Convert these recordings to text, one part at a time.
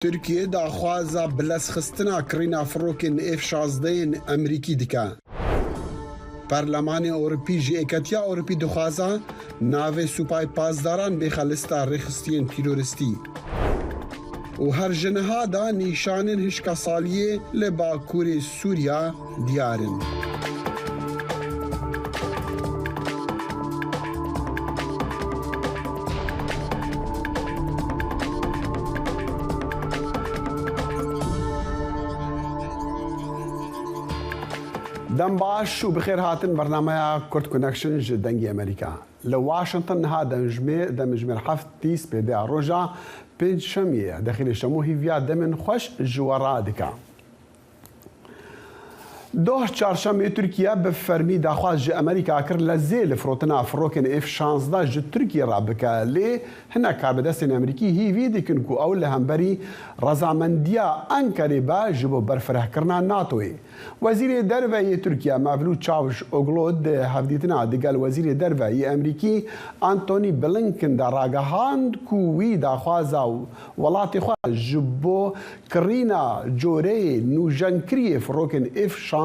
ترکیه داخوازا بلسخستنا کرina firokên F-16 Emerîkî dike. Perlemanê Ewropî ji Êketiya Ewropî dixwaza navê supay pazdaran bêxe lista rêxistiyên terorîstî. û her ji niha da nîşanên hişka saliyê li Bakurê Sûriya diyar in. دم باش و بخير هاتن برنامج كورت كونكشن جدنجي أمريكا. لواشنطن هذا دمجمر حفت تيس بدا رجع بين شمية داخل الشموهي فيا دمن خوش جوارادكا. دوه چهارشنبه ترکیه به فرمی داخواز جه امریکا کرد لزیل فروتنا فروکن F-16 جه ترکیه را بکه لی هنه کار به دستین امریکی هیوی دیکن که اول همبری رضامندیا انکاری با جبو برفره کرنا ناتوی. وزیر دروی ترکیه مولود چاوش اوگلود هفدیتنا دیگل وزیر دروی امریکی آنتونی بلینکن در راگهاند کوی داخوازا ولات خواز جبو کرینا جوره نوجنکری فروکن F-16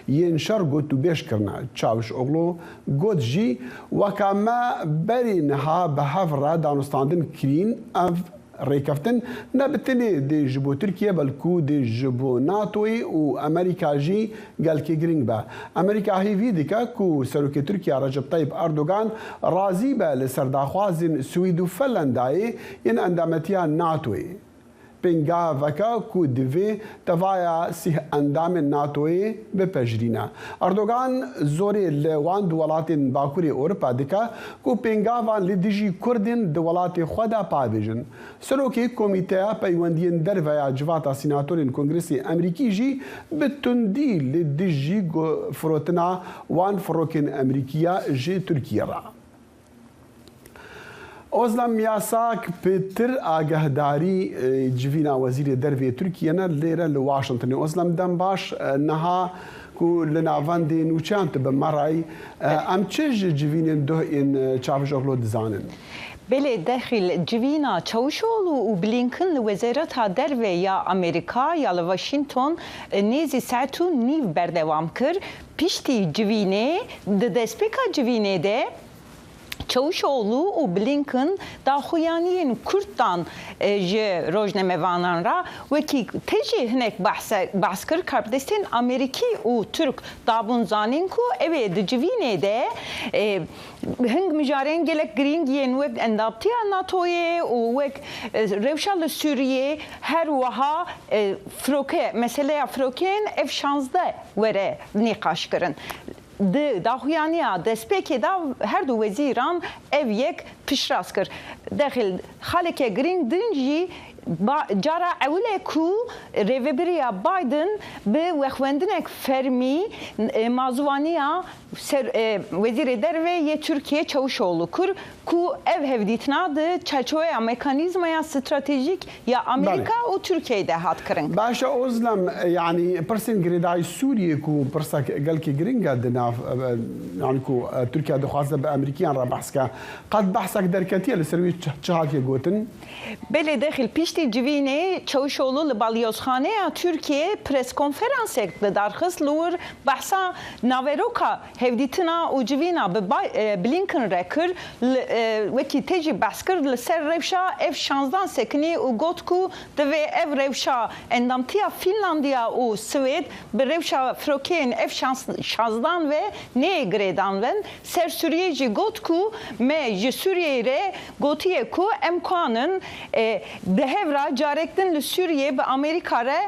ينشر قد بيش كرنا تشاوش أغلو قد جي وكما برينها بهفرة دانستاندن كرين أف ريكفتن نبتني دي جبو تركيا بلكو دي جبو ناتوي وأمريكا جي قال كي جرينج با أمريكا هي فيديكا كو سروكي تركيا رجب طيب أردوغان رازي با لسرداخوازن سويد وفنلنداي ين اندامتيا ناتوي بنگا وکا کو دوی توایا سه اندام ناتوی به پجرینا اردوغان زوری لوان دولاتین باکوری اروپا دکا کو بنگا وان لدیجی کردین دولات خدا پاویجن سروکی کمیته پیوندین درویا جواتا سیناتورین کنگرسی امریکی جی بتندی لدیجی فروتنا وان فروکن امریکیا جی ترکیه را اوزلم یاساک پتر آگهداری جوینا وزیر دروی ترکیه نه لیره لواشنطن اوزلم دم باش نها کو لناوان دی نوچانت به مرای ام چه جوینین دو این چاوش اغلو دزانن بله داخل جوینا چاوشولو و بلینکن لوزارت دروی یا امریکا یا لواشنطن نیزی ساعتو نیو بردوام کر پیشتی جوینه دسپیکا جوینه ده Çavuşoğlu و بلینکن داخویانین کردان جه روزنامه‌وانان را وکی تجی هنک بحث کرد کاربدستین امریکی و ترک دابون زانین کو اوه دجوینه ده هنگ مجارین گلک گرینگین وک اندابتیا ناتوی و وک روشال سوریه هر وها فروکه مسئله فروکین F-16 وره نقاش کرن داخویانیا دسپیکی دا هر دو وزیران ev یک پیشراست کرد داخل خالک گرینگ دنجی جارا اوله کو ریوبریا بایدن به وخوندنک فرمی مازوانیا وزیر دروی ترکیه چاوشoğlu kur ku ev hevditna de çerçeve mekanizmaya stratejik ya Amerika و Türkiye'de hat kırın. Başa ozlam yani persin gridai Suriye ku persak galki gringa dena yani ku Türkiye de khazda be Amerikan ra bahska qad bahsak derkatiye لسروي çahaki gotin bele daxil pişti civine çavuşoğlu li balyozxane Türkiye pres konferans ekle darxis lur bahsa naveroka hevditina u civina be Blinken rekir weki teji baskir li ser revşa F-16 sekini u gotku deve ev revşa endamtiya Finlandiya u Swed be revşa frokên F-16 ve ne gredan ven ser Suriyeji gotku me ji Suriye re gotiye ku emkanın dehevra carektin li Suriye be Amerika re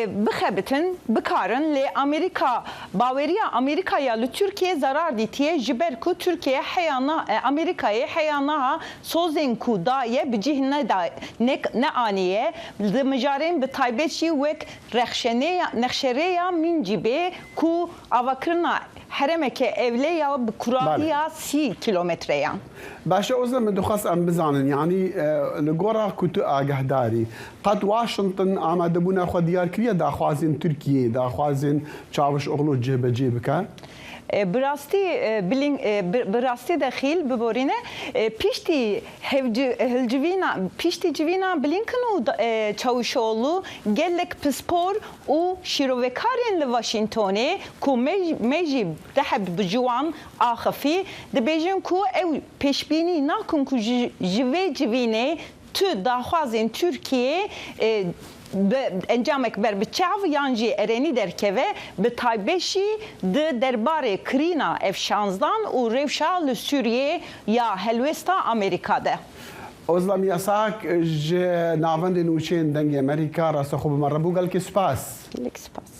bixebitin bikarın li Amerika baveriya Amerika'ya li Türkiye zarar ditiye jiber ku Türkiye heyana Amerika'ya heyana sozin ku daye bicihne da ne aniye li mijarin bi taybetçi vek rexşene nexşereya min cibe ku avakırna حرمك evleya kurahiya 30 kilometreyan. باشا أوزنا من دخص أم بزانن يعني لجورا كنت أجهداري قد واشنطن عم دبونا خديار كريه دا خوازين تركيا دا خوازين شاوش أغلو جيب جيبك براستی دخیل ببورینه پیشتی جوینا بلینکن و چاوشولو گلک پسپور و شیروکارین لواشنطونه کو میجی دحب بجوان آخفی دبیجن کو او پیشبینی ناکن کو جوینه تو داخوازین ترکیه انجامک بر بچاو یانجی ارینی درکوه به تایبشی درباره کرینا F-16 و روشا لسوریه یا هلوستا امریکا ده. اوزلام یاساک ناوند نوچین دنگ امریکا راست خوب مربو گل که سپاس. لک سپاس.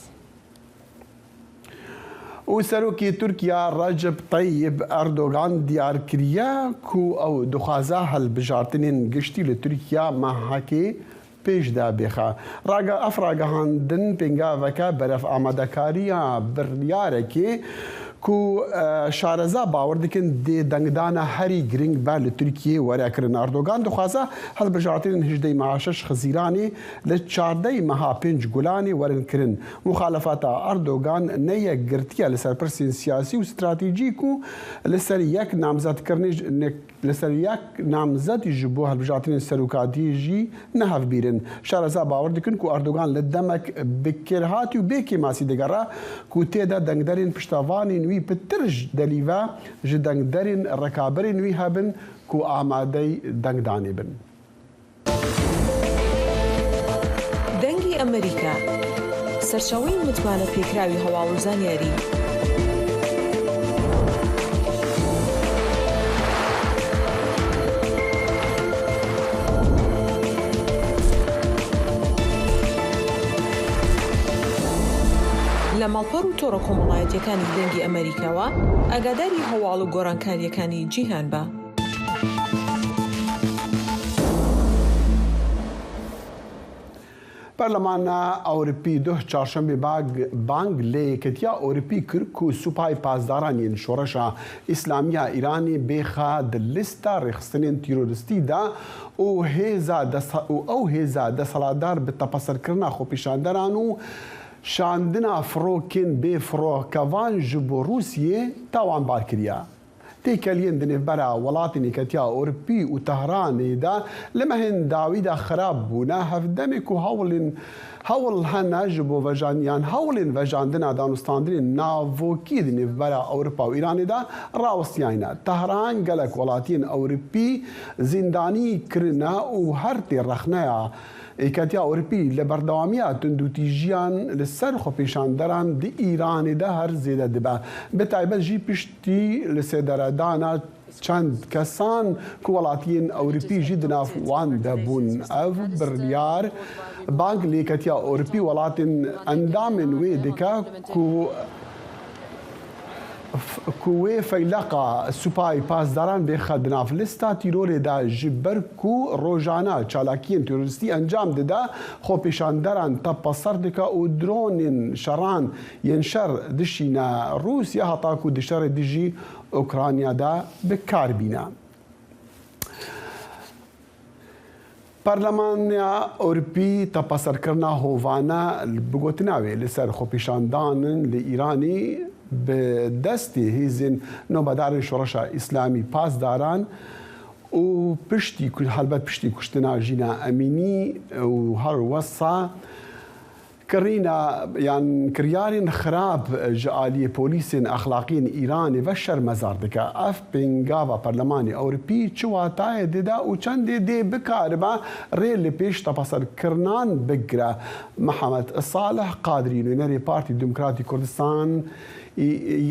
و سروکی ترکیا رجب طیب اردوغان دیار کریا کو او دخوازه هل بجارتنین گشتی لترکیا محاکی پیش دا بخا راگا افراگهاندن پنگا وکا برف آمادکاریا بریاره که کو شارزا باور دکن دی دنگدان هری گرینگ بال ترکیه وریا کرن اردوغان دخوازه هل بجارتین هجده معاشش خزیرانی لچارده مها پنج گلانی ورن کرن مخالفات اردوغان نیه گرتیا لسر پرسین سیاسی و استراتیجیکو لسر یک نامزد کرنی لسر یک نامزدی جبو هل بجارتین سروکاتی جی نهف بیرن شارزا باور دکن کو اردوغان لدمک بکرهاتی و بیکی ماسی دگره کو تیدا دنگدارین پشتاوانی نوی پترج دلیوا جدنگدارین رکابرین نوی هبن کو آماده دنگدانی بن. دنگی امریکا سرچاوی متمانه پیکراوی هواوزانیاری لە ماڵپەڕ و تۆڕە کۆمەڵایەتیەکانی دەنگی ئەمریکاوە ئاگاداری هەواڵ و گۆڕانکاریەکانی جیهان بە. پارلمان ئەوروپی دو چهارشەمبێ بانگ لە یەکەتیا ئەوروپی کرد و سوپای پاسدارانین شۆڕەشە ئیسلامیە ئیرانی بێخە دلستە ڕێخستنên تیرۆریستیدا و ئەو هێزە دەسەڵاتدار بە تەپەسەرکردنا خۆپیشاندەران و شاندنا فروکن به فروکوان جبو روسیه تاوان بار کریا. تیکلین دنیف برا ولاتنی کتیا اورپی و تهرانی دا لمهن داویدا خراب بونا هفدمک و هول هنه جبو وجانیان هولین وجاندنا دانستاندرین ناوکی دنیف برا اورپا و ایرانی دا راوستیانا. تهران گلک ولاتین اورپی زندانی کرنا و هر تی رخنه ایکاتیا اورپی لبردوامیات تندوتیجیان لسر خۆپیشاندەران دی ایرانی ده هر زیده دبا به تایبەت جی پشتی لسێدەرەدانا چند کەسان کو وڵاتیین ئەوروپی جی دناف وان دەبوون ئەو بڕیار بانک لێکەتیا ئەوروپی وڵاتین ئەندامن وێ دکا کوێ فەیلەقا سوپای پاسداران بێخە دناف لستا تیرۆرێدا ji ber ku rojana çalakiyên terorîstî encam dide xۆپیشاندەران tepasser dike û dronên şeran yên şer dişîne Rûsya heta ku di şerê dî jî Ukraynada bikar bîne. Parlamentoya Ewropî tepasserkirina hovane bigotina wê li ser xۆpîşandanên li Îranî به دستی هیزن نوبدار شورشا اسلامی پاسداران و پشتی هلبت پشتی کشتنا جینا امینی و هر وصا كرينا يعني كريارين خراب جالية بوليسين أخلاقيين إيراني وشر مزاردكا أف بنغافا برلماني أوروبي چواتاي ديدا وچند دي بكاربا ريل بيش تبصر كرنان بقرا محمد الصالح قادرين ونري بارتي ديمقراطي كردستان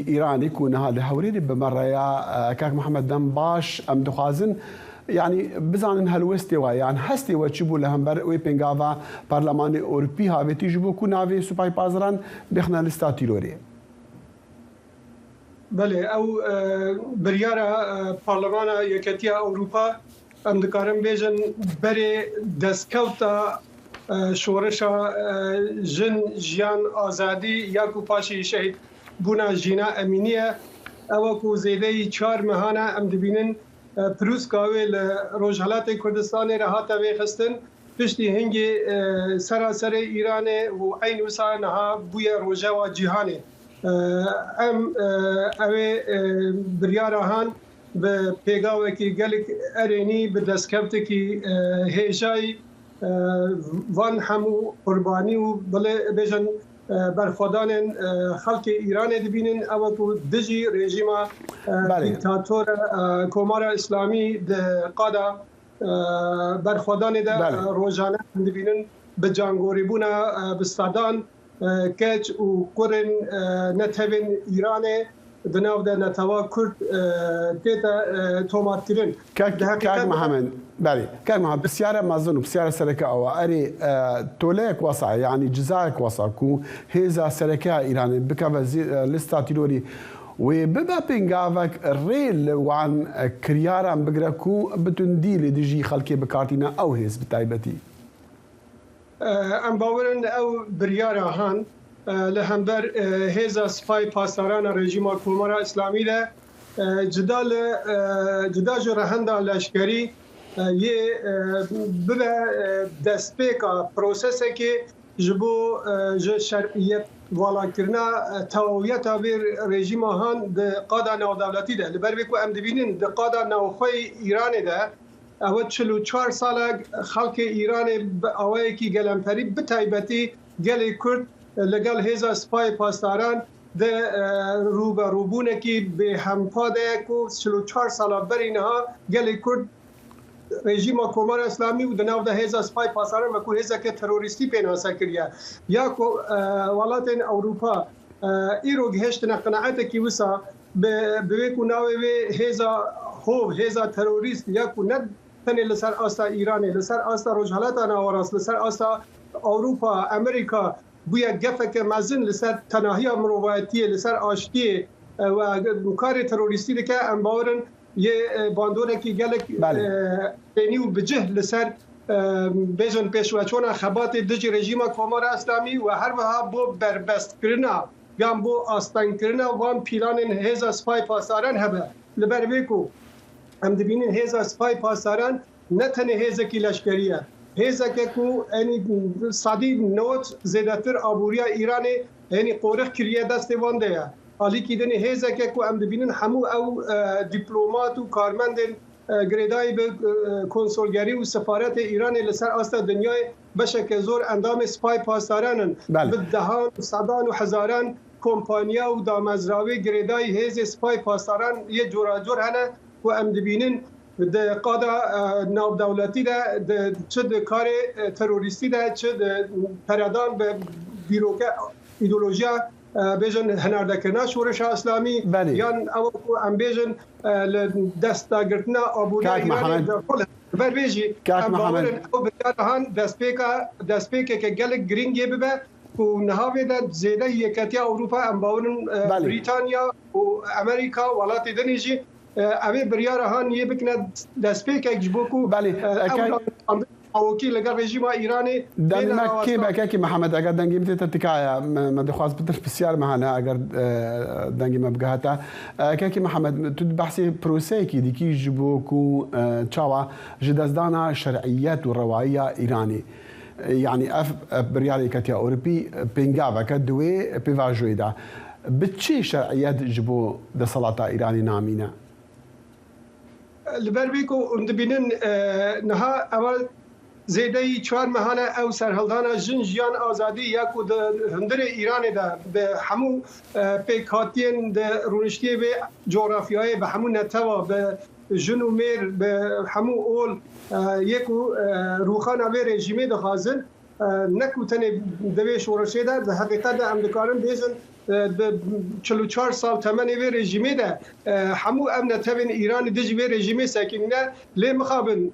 إيراني كونها لهوريري بمريا كاك محمد دنباش أم دخازن يعني بزانن هلوستي يعني هستي وتشبو لهم بر وي بنغافا برلماني أوروبي هاوي تيجبو كونافي سوباي بازران بخنا لستاتي لوري بله او بريارة برلمانا يكتيا أوروبا ام دكارم بيجن بري دسكوتا شورشا جن جيان آزادي ياكو باشي شهيد بونا جينا أمينية اوكو زيدي چار مهانا ام دبينن پروسکاوی لروجهلات کردستان رهات وی خستن پشتی هنگی سراسر ایران و عین وسانها بوی روجا و جهان ام اوی بریارهان به پیگاوی که گلک ارینی به دستکفت که هیجای وان همو قربانی و بله بیشن برخوادان خلق ایران دبینن اما که دجی رژیم دیکتاتور کمار اسلامی قادا برخوادان ده روزانه دبینن به جانگوری بونا بستادان کج و قرن نتبین ایران دناو ده نتوا کرد تیتا تومات کرن. كاك محمد بله كاك محمد بسيارة مازن وبسيارة سركة أو أري توليك وصع يعني جزائك وصع كو هذا سركة إيران بكذا لستا تلوري وببا بينجافك الريل وعن كريارا بقرأكو بتنديل ديجي خلقي بكارتينا أو هيز بتايبتي. ام باورن او بریار هان لهمبر هزا سپای پاسداران رژیم کمار اسلامی ده جدا جو رهنده لشکری یه بله دستپیکا پروسسه که جبو شرعیت والا کرنا تاویت بر رژیم هان ده قادا نو دولتی ده لبر بکو ام دبینین ده قادا نوخوی ایران ده او 44 سال خلق ایران اوای کی گلمپری به تایبتی گل کرد لگل هزا سپای پاسداران ده روبونه کی به همپاده کو 44 سال برینها گل کرد رژیم کمار اسلامی و دناو ده هزا سپای پاسداران و کو هزا که تروریستی پیناسا کریا یا کو ولات اروپا ایرو گهشت قناعت کی وسا به کو ناوی هزا هو هزا تروریست یا کو ند تنی لسر آستا ایرانی لسر آستا روجهالات ناوراس لسر آستا اروپا امریکا بویا گفه که مزن لسر تناهی مروایتی لسر آشتی و کار تروریستی که انبارن یه باندونه که گلک بینی و بجه لسر بیجن پیشوچون خبات دج رژیم کمار اسلامی و هر وها بو بربست کرنا یا بو آستان کرنا وان پیلان هزا سپای پاسداران هبه لبر بیکو ام دبینین هزا سپای پاسداران نه تنه هزا کی لشکریه هزا که کو یعنی صدی نوت زیادتر آبوریا ایران یعنی قرخ کریه دست وانده حالی که دنی هزا که کو ام دبینین همو او دیپلمات و کارمند گریدای به کنسولگری و سفارت ایران لسر آستا دنیای بشه زور اندام سپای پاسداران به دهان صدان و هزاران کمپانیا و دامزراوی گریدای هز سپای پاسداران یه جور هنه و ام دبینن ده قادا ناو دولتی ده چه ده کار تروریستی ده چه ده پردان به بیروکه ایدولوژیا بیژن هنردکرنا شورش اسلامی یا او ام بیژن دست داگرتنا آبودا ایران بر بیجی ام باورن او بجارهان دستپیکه که گلک گرینگی ببه و نهاوی ده زیده یکتی اروپا ام باورن بریتانیا و امریکا ولات دنیجی اوی بریارهان یه بکنه دستپیک اجبوکو اوکی لگر رژیم ایرانی دنمکی بکه محمد اگر دنگی متى تتكايا ما دخواز بدر بسيار معنا اگر دنگی مبقاتا كاكي محمد تد بحثي بروسيكي ديكي جبوكو تشاوا جدازدانا شرعيات والروائية ايراني يعني اف بريالي كاتيا اوروبي بينغافا كدوي بيفاجويدا بتشي شرعيات جبو ده صلاة ايراني نامينا لبربيكو اندبينن نها اول زیدهی 4 ماهانه او سرهلدانا جنجیان آزادی یکو ده هندر ایران ده به همو پیکاتین ده رونشتی به جغرافیای به همو نتوا به جنو میر به همو اول یکو روخان به رژیمی ده خازن نکو تنه دوی شورشه ده ده حقیقت ده امدکارن بیزن 44 سال تمنی به رژیمی ده همو امنت بین ایران دج به رژیمی ساکنه لی مخابن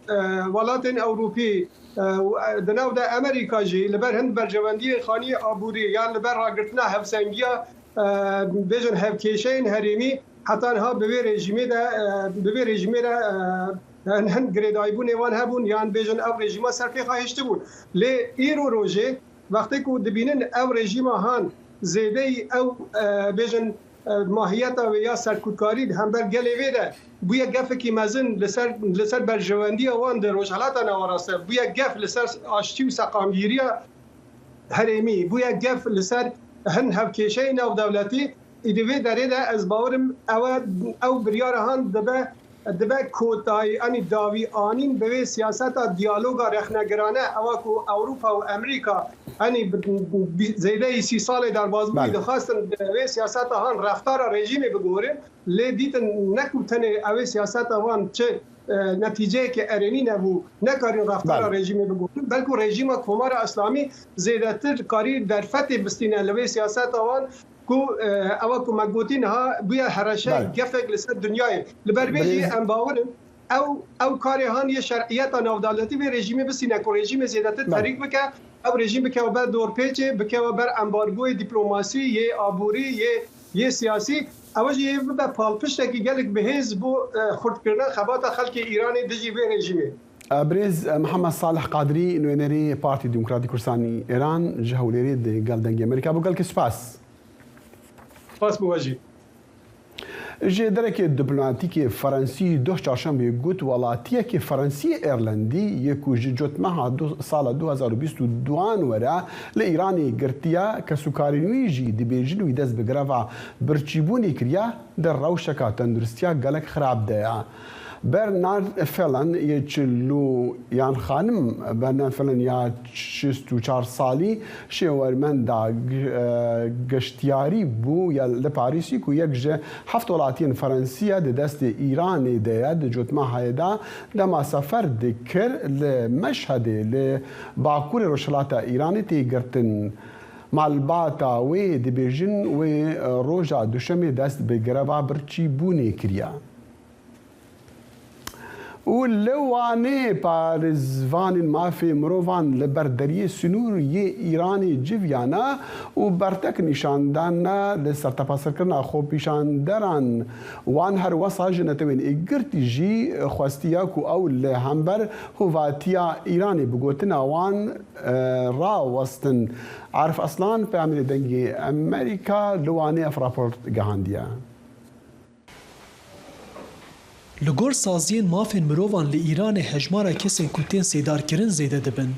ولات اروپی دناو ده امریکا جی لبر هند برجواندی خانی آبوری یا لبر راگرتنا هفسنگیا بیژن هفکیشین هریمی حتی ها به رژیمی ده هند گریدای بون ایوان هبون یا بیژن او رژیما سرفی خواهشت بون لی ایرو روژه وقتی که دبینن او رژیما هان زیده او بیژن ماهیت و یا سرکوتکاری هم بر گلوی ده بویا گف کی مزن لسر برجواندی وان در روشالات نواراسته بویا گف لسر آشتی و سقامگیری هرمی بویا گف لسر هن هفکیشه ناو دولتی ایدوی داره ده از باورم او بریار هان دبه کوتای انی داوی آنین به سیاست دیالوگا رخنگرانه او کو اروپا و امریکا انی زیده 30 سال در بازمونی دخواستن به سیاست هان رفتار رژیم بگوره لی دیتن نکوتن او سیاست هان چه نتیجه که ارینی نبو نکارین رفتار رژیم بگوره بلکه رژیم کمار اسلامی زیده تر کاری در فتح بستینه لوی سیاست هان کو او کو مگوتین ها بیا هرشه گفک لسر دنیای لبربیجی ام باورم او کاری هان یه شرعیت ناودالتی به رژیم بسینه که رژیم زیادت طریق بکه او رژیم بکه و بر دور پیچه بکه و بر امبارگوی دیپلماسی یه آبوری یه سیاسی اوج یه به پالپشت که گلک به حزب خرد کردن خبات خلک ایران دجی به رژیمه بريز محمد صالح قادري نوينري بارتي ديمقراطي كردستاني ايران جهوليري دي قال دنگي امريكا بو قال كسباس پاس بواجی جه درک دیپلماتیک فرانسی دو چهارشنبه گوت ولاتیه که فرانسی ایرلندی یکو جوت مها سال 2022 ورا لایرانی گرتیا که سوکارینوی جی دی بیجن وی دز بگرافا برچیبونی کریا در روشکا تندرستیا گلک خراب ده برنارد فلن یچلو یان خانم برنارد فلن یا 64 سالی شورمن دا گشتیاری بو یا لپاریسی کو یک جه هفت ولاتین فرانسیا د دست ایران ده د جوتما هایدا دما سفر دکر لمشهد لباکور روشلاتا ایرانی تی گرتن مالباتا و دی بیجن و روجا دوشمی دست بگروا برچی بونی کریا ولوانه پارزوان مافی مروان لبردری سنور یه ایرانی جویانا و برتک نشاندان لسرتپاسر کرنا خوب پیشاندران وان هر وصا جنتوین اگرتی جی خواستیا کو او لهمبر هواتیا ایرانی بگوتنا وان را وستن عارف اصلان په عمل دنگی امریکا لوانه افراپورت گهاندیا لگور سازین مافین مروان لی ایران هجمارا کسین کوتین سیدار کرن زیده دبن.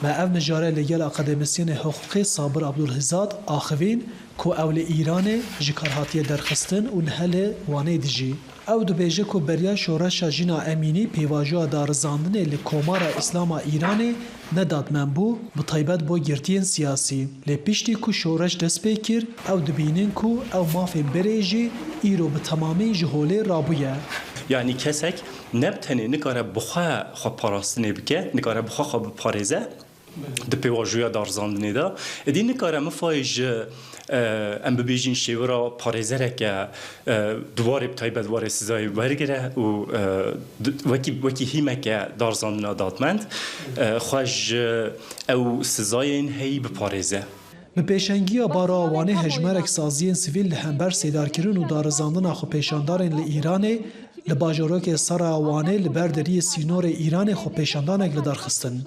ما او نجاره لیل اکادمیسین حقوقی صابر عبدالهزاد آخوین کو او لی ایران جکارهاتی درخستن و نهل وانه دیجی. او دو بیجه کو بریا شورش جینا امینی پیواجو دارزاندن لی کومارا اسلام ایران نداد من بو بطیبت بو گرتین سیاسی. لی پیشتی کو شورش دست پیکر او دبینین کو او مافین بریجی ایرو به تمامی جهوله رابویه. یعنی کسک نبتنی نکاره بخواه خواه پاراستنی بکه نکاره بخواه خواه پارزه ده پیواجویا دارزاندنی دا ادی نکاره مفایج ام ببیجین شیورا پارزه را که دواره بتای بدواره سزای برگره و وکی هیمه که دارزاندنا دادمند خواهج او سزای این هی بپارزه به پیشنگی بارا وانه هجمرک سازین سیویل لهمبر سیدارکرین و دارزاندن خو پیشاندارن لی ایران لباجوروک سرا وانه لبردری سینور ایران خو پیشاندانک لدارخستن.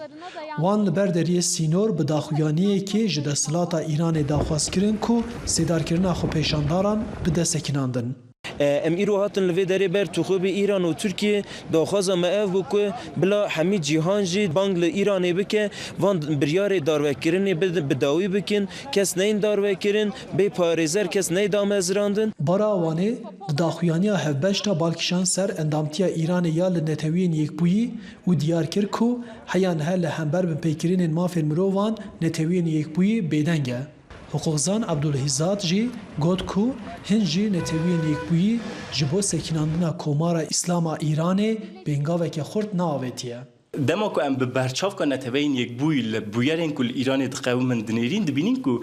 وان لبردری سینور به داخویانیه که جد سلاتا ایران داخواست کرن کو سیدارکرین خو پیشانداران به دستکناندن. ام ایرو هاتن لوی داره بر تو خوب ایران و ترکیه داخواز معاف بکه بلا همه جهان جی بانگ ل ایران بکه وان بریار داروکرین بداوی بکن کس نین داروکرین به پارزر کس نی دامزراندن برا وانه داخویانیا هفبشتا بالکشان سر اندامتیا ایران یا لنتوین یک بویی و دیار کر کو حیان هل همبر به پیکرین مافین مروان نتوین یک بویی بیدنگه. حقوقزان عبدالهزاد جی گوت کو هنجی نتوین یک بویی جبو سکناندنا کومارا اسلام ایران بینگاوه که خورد ناویتیه. دما کو ام برچاف کنه نتوین یک بوی لبویرین کل ایران دقیق من دنیرین دبینین کو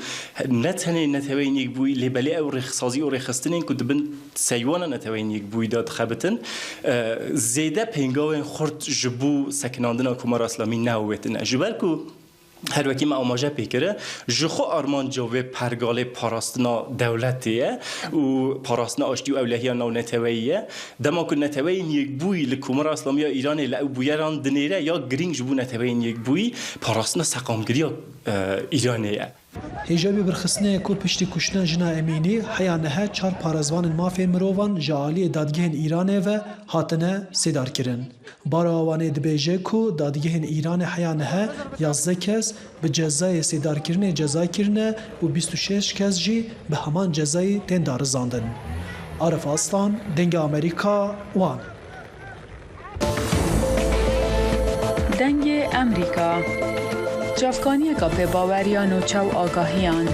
نتنه نتوین یک بوی لبلی او رخصازی او رخصتنین کو دبن سیوان نتوین یک بوی داد خبتن زیده پینگاوین خورد جبو سکناندنا کومارا اسلامی ناویتن جبر کو هر وکی ما آماجه پیکره جخو آرمان جوه پرگاله پاراستنا دولتیه و پاراستنا آشتی و اولهی ناو نتویه دما که نتوین یک بوی لکومر اسلامی ایران لعو بویران دنیره یا گرینگ جبو نتوین یک بوی پاراستنا سقامگیری ایرانیه. هجابی برخصنه کو پشتی کشتن جنا امینی حیانه 4 پارازوان مافین مروان جالی دادگهن ایرانه و هاتنه سیدار کرن. باراوانه دبیجه کو دادگهن ایران حیانه 11 کس به جزای سیدار کرنه جزای کرنه و 26 کس جی به همان جزای تندار زاندن. عارف آستان دنگ امریکا وان. دنگ امریکا جافکانی کاپ باوریان و چو آگاهیان.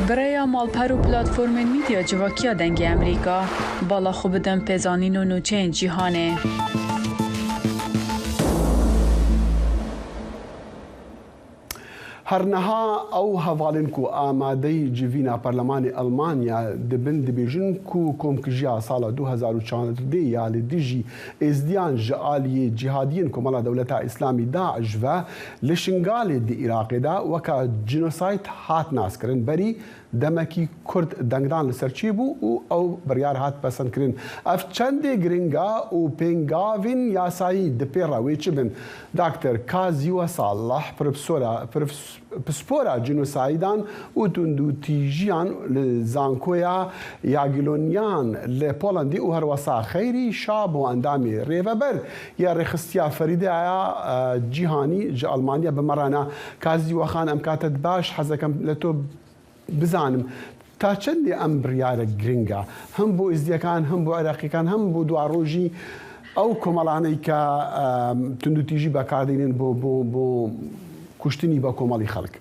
برای مالپر و پلاتفورم میدیا جواکیا دنگ امریکا بالا خوب دم پزانین و نوچین جیهانه. هرنها او هفالنكو آمادي جيفينا برلمان ألمانيا دبن دبيجنكو كومكجيا سالة 2014 يالي ديجي ازديان جالي جهاديين كمالا دولة إسلامي داعش و لشنغالي دي إراقي دا وكا جنوسايت هات ناسكرن بري دمكي كرد دنگدان لسرچی بو او بریار هات پسند کرن اف چنده گرنگا و پنگاوین یاسایی دپیرا ویچبن دکتر کازیو صالح پسپورا جنوسایدان و تندو تیجیان لزانکویا یاگلونیان لپولندی و هروسا خیری شاب و اندامی ریوبر یا رخصتیا فریده آیا جیهانی جا المانیا بمرانا کازیو خان امکاتت باش حزکم لتو بزانم تا چندی ام بریارە گرنگە هەم بۆ ئیزدیەکان هەم بۆ عێراقیەکان هەم بۆ دواڕۆژی ئەو کۆمەڵانەی کە توندوتیژی بەکاردێنن بۆ کوشتنی بە کۆمەڵی خەڵک.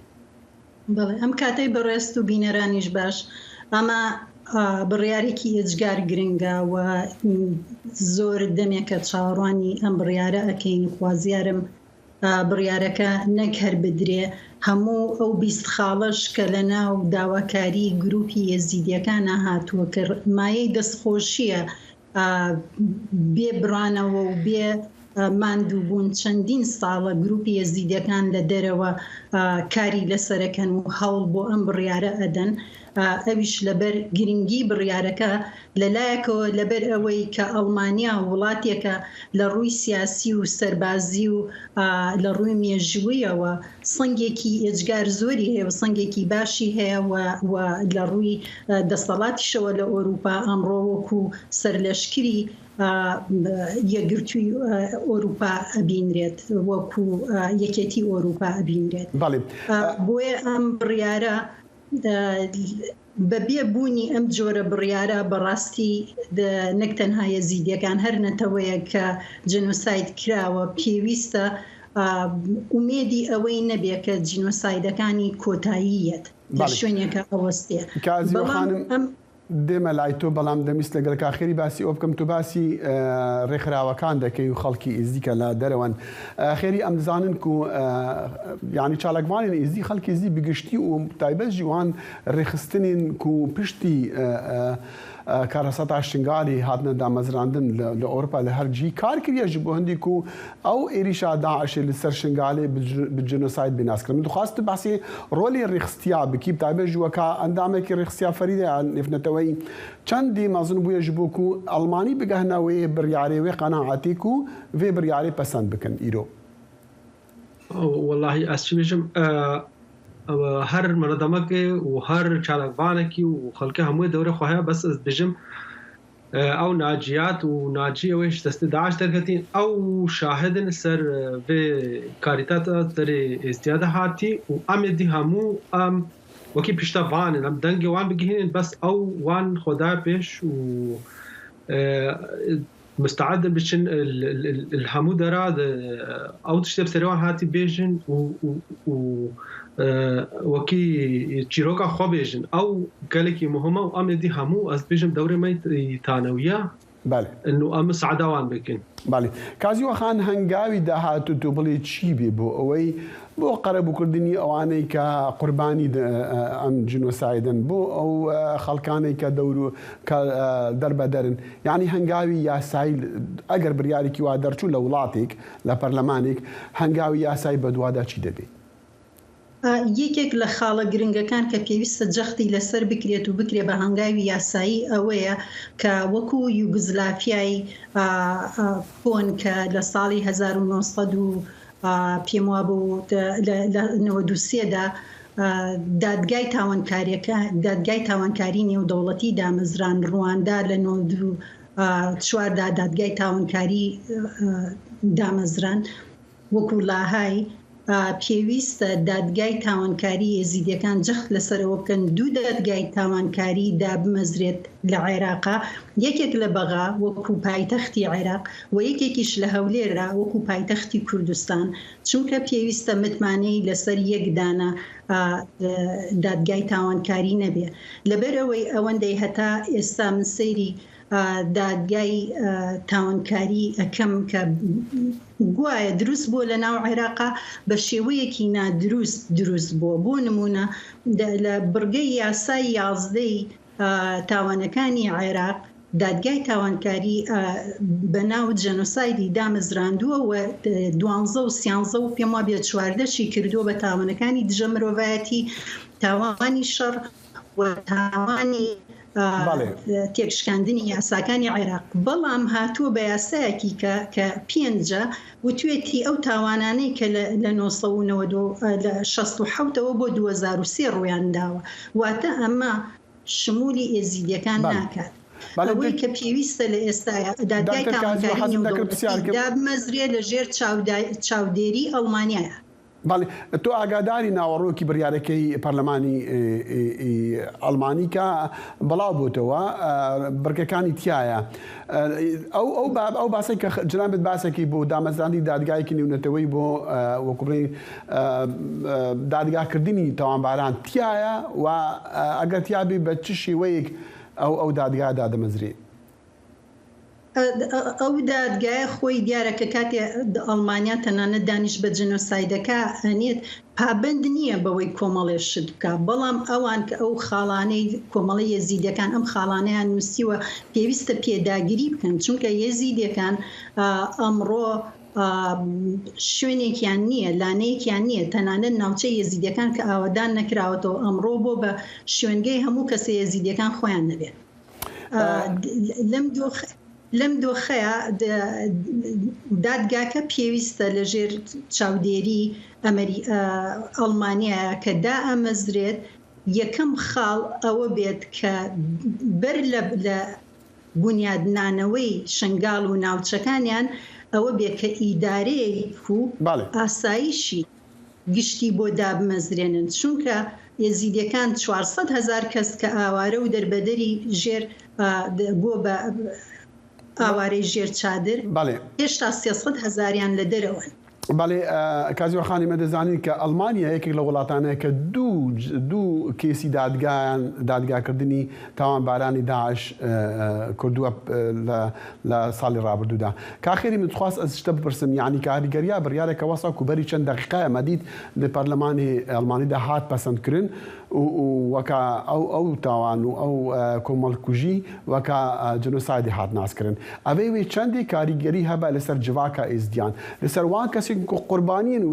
بەڵێ ئەم کاتەی بەڕێست و بینەرانیش باش ئەمە بڕیارێکی ئێجگار گرنگە و زۆر دەمێکە چاوەڕوانی ئەم بڕیارە ئەکەین خوازیارم بڕیارەکە نەک هەر بدرێ هەموو ئەو 20 خاڵش کە لە ناو داواکاری گروپی یەزیدیەکانە هاتووە کە مایەی دەستخۆشیە بێ بڕانەوە و بێ ماندوو بوون چەندین ساڵە گروپی یەزیدیەکان لە دەرەوە کاری لەسەرەکەن و هەوڵ بۆ ئەم بڕیارە ئەدەن ئەویش لەبەر گرنگی بڕیارەکە لەلایەکەوە لەبەر ئەوەی کە ئەڵمانیا وڵاتێکە لە ڕووی سیاسی و سەربازی و لە ڕووی مێژوویەوە سنگێکی ئێجگار زۆری هەیە و سنگێکی باشی هەیە و لە ڕووی دەسەڵاتیشەوە لە ئۆروپا ئەمڕۆ وەکو سەرلەشکری یەکگرتووی ئۆروپا ئەبینرێت وەکو یەکێتی ئۆروپا ئەبینرێت بۆیە ئەم بڕیارە بەبێ بوونی ئەم جۆرە بڕیارە بەڕاستی نەک تەنها یەزیدیەکان هەر نەتەوەیە کە جنۆساید کراوە پێویستە ئومێدی ئەوەی نەبێ کە جینۆسایدەکانی کۆتاییەت لە شوێنێکە ئەوەستێ. دێمە لای تۆ بەڵام دەمیست لەگەڵ کاخێری باسی ئەو بکەم تو باسی ڕێکخراوەکان دەکەی و خەڵکی ئیزدیکە لە دەرەوەن خێری ئەم دەزانن و یعنی چالاکوانین ئیزدی خەڵکی ئیزدی بگشتی و تایبەت جیوان ڕێخستنین و پشتی کارەسەتا شنگالی هاتنە دامەزراندن لە ئەوروپا لە هەرجی کار کردیە بۆ هەندێک و ئەو ئێریشا داعشێ لەسەر شنگالێ بجنۆساید بیناسکردن دخواست باسی ڕۆلی ڕێخستیا بکی تایبەت جووەکە ئەندامێکی ڕێخستیا فەریدە نێفنەتەوەی چەندی مەزن بووە ji بۆ و ئەڵمانی بگەهنەوەی بڕیارێوێ قەناعەتێک و vê بڕیارێ پەسەند بکەن ئیرۆ. والله ئەس چی بێژم هەر مەرەدەمەکێ و هەر چالاکبانێکی و خەڵکە هەمووی دەورە خۆیان بەس ئەس بێژم ئەو ناجیات و ناجیەوەیش دەستی داعش دەرکەتین ئەو شاهدن سەر vê کاریتاتە دەرێ ئێستیادە هاتی و ئەمێدی هەموو ئەم وەکی پیشتەوانن ئەم دەنگی وان بگهێنن بەس ئەو وان خۆدا پێش و مستعد بچن هەموو دەرا ئەو تشتێ سەرەوە هاتی بێژن و وەکی چیرۆکە خۆ بێژن ئەو گەلێکی مهمە و ئەمێدی هەموو ئەس بێژم دەورەمەی تانەویە ئەم سعداوان بکەن. باڵێ کازیوە خان هەنگاوی داهات و تۆ بڵێ چی بێ بۆ ئەوەی بۆ قەرەبووکردنی ئەوانەی کە قوربانی ئەم جنۆسایدن بۆ ئەو خەڵکانەی کە دەربەدەرن یعنی هەنگاوی یاسایی ئەگەر بریارێکی وا دەرچوو لە وڵاتێک لە پەرلەمانێک هەنگاوی یاسایی بە دوادا چی دەبێت؟ یەکێک لە خاڵە گرنگەکان کە پێویستە جەختی لەسەر بکرێت و بکرێ بە هەنگاوی یاسایی ئەوەیە کە وەکو یوگزلافیای کۆن کە لە ساڵی 1900 پێم وابوو لە 93دا دادگای تاوانکاری نێودەوڵەتی دامەزران ڕواندا لە 94دا دادگای تاوانکاری دامەزران وەکو لاهای پێویستە دادگای تاوانکاری ێزیدەکان جەخت لەسەرەوە بکەن 2 دادگای تاوانکاری دابمەزرێت لە عێراقا، یەکێک لە بەغا وەکو پایتەختی عێراق و یەکێکیش لە هەولێرا وەکو پایتەختی کوردستان، چونکە پێویستە متمانەی لەسەر یەکدانە دادگای تاوانکاری نەبێ. لەبەرەوەی ئەوەندەی هەتا ئێستا من سەیری دادگای تاوانکاری ئەەکەم کە گوایە دروست بۆ لە ناو عێراقا بە شێوەیەکی نادروست بۆ نمونە لە بڕگەی یاسای 11 تاوانەکانی عێراق دادگای تاوانکاری بە ناو جەنۆسایدی دامەزراندووە و 12 و 13 و پێم وابێ 14شی کردووە بە تاوانەکانی دژە مرۆڤایەتی، تاوانی شەڕ و تاوانی تێکشکاندنی یاساکانی عێراق. بەڵام هاتووە بە یاسایەکی کە پێنجە وتوێتی ئەو تاوانانەی کە لە 1967ەوە بۆ 2003 ڕویان داوە، واتە ئەمە شمولی ئێزیدەکان ناکات. ئەوەی کە پێویستە لە ئێستاە دادگای تاوانکاری نێودەوڵەتی دابمەزرێ لە ژێر چاودێری ئەڵمانیایە. باڵێ تۆ ئاگاداری ناوەڕۆکی بڕیارەکەی پەرلەمانی ئەڵمانی کە بەڵاو بووتەوە بڕکەکانی تایە ئەو باسی کە جنابێت باسێکی بۆ دامەزراندی دادگایەکی نێونەتەوەی بۆ وەکوبڕی دادگاکردنی تاوانباران تایە و ئەگەر تیابی بە چ شێوەیەک ئەو دادگا دەمەزرێت. ئەو دادگایە خۆی دیارە کە کاتێ ئەڵمانیا تەنانەت دانیش بە جنۆسایدەکە ئەنێت پابند نییە بەوەی کۆمەڵێ شت بکە، بەڵام ئەوان کە ئەو خاڵانەی کۆمەڵی یەزیدەکان ئەم خاڵانەیان نووسیوە پێویستە پێداگیری بکەن، چونکە یەزیدەکان ئەمڕۆ شوێنێکیان نییە، لانەیەکیان نییە، تەنانەت ناوچەی یەزیدەکان کە ئاوادان نەکراوەتەوە ئەمڕۆ بۆ بە شوێنگەی هەموو کەسە یەزیدەکان خۆیان نەبێت. لەم دۆخەیە دادگاکە پێویستە لەژێر چاودێری ئەڵمانیایە کە دائەمەزرێت. یەکەم خاڵ ئەوە بێت کە بەر لە بنیادنانەوەی شنگاڵ و ناوچەکانیان ئەوە بێت کە ئیدارەیەک و ئاسایشی گشتی بۆ دابمەزرێنن، چونکە یەزیدەکان 400,000 کەس کە ئاوارە و دەربەدەری ژێر بۆ بە ئاوارەی ژێر چادر هێشتا 300,000یان لە دەرەوەن. باڵێ کازیوەخانی مەدەزانین کە ئەڵمانیا یەکێک لە وڵاتانەیە کە دوو کێسی دادگاکردنی تاوانبارانی داعش کردووە لە ساڵی ڕابردوودا. کاخێری من دخواست ئەس شتە بپرسم، یعنی کاریگەریە بڕیارێکە وەسا کوبەری چەند دەقیقایە مەدید لە پەرلەمانی ئەڵمانیدا هات پەسەندکردن وەکە ئەو تاوان و ئەو کۆمەڵکوژی وەکە جنۆسایدی هات ناسکردن. ئەوەی وێ چەندی کاریگەری هەبە لەسەر جواکە ئێزدیان لەسەر وان کەسێک قوربانیین